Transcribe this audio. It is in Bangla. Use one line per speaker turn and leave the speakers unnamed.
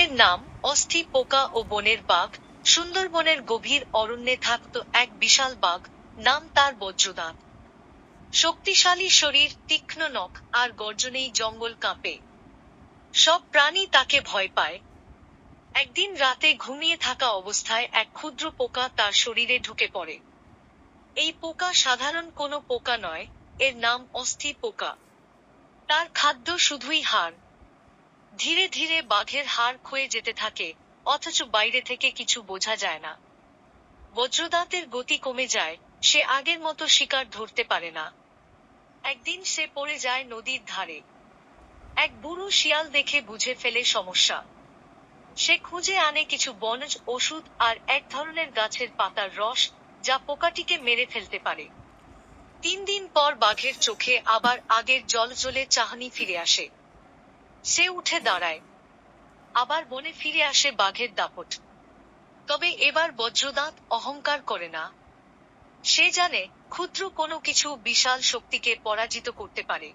এর নাম অস্থি পোকা ও বনের বাঘ। সুন্দরবনের গভীর অরণ্যে থাকত এক বিশাল বাঘ, নাম তার বজ্রদাঁত। শক্তিশালী শরীর, তীক্ষ্ণ নখ আর গর্জনেই জঙ্গল কাঁপে। সব প্রাণী তাকে ভয় পায়। একদিন রাতে ঘুমিয়ে থাকা অবস্থায় এক ক্ষুদ্র পোকা তার শরীরে ঢুকে পড়ে। এই পোকা সাধারণ কোনো পোকা নয়, এর নাম অস্থি পোকা। তার খাদ্য শুধুই হাড়। ধীরে ধীরে বাঘের হাড় ক্ষয়ে যেতে থাকে, অথচ বাইরে থেকে কিছু বোঝা যায় না। বজ্রদাঁতের গতি কমে যায়, সে আগের মতো শিকার ধরতে পারে না। একদিন সে পড়ে যায় নদীর ধারে। এক বুড়ো শিয়াল দেখে বুঝে ফেলে সমস্যা। সে খুঁজে আনে কিছু বনজ ওষুধ আর এক ধরনের গাছের পাতার রস, যা পোকাটিকে মেরে ফেলতে পারে। 3 দিন পর বাঘের চোখে আবার আগের জ্বলজ্বলে চাহনি ফিরে আসে। সে উঠে দাঁড়ায়। আবার বনে ফিরে আসে বাঘের দাপট। তবে এবার বজ্রদাঁত অহংকার করে না। সে জানে, ক্ষুদ্র কোনো কিছু বিশাল শক্তিকে পরাজিত করতে পারে।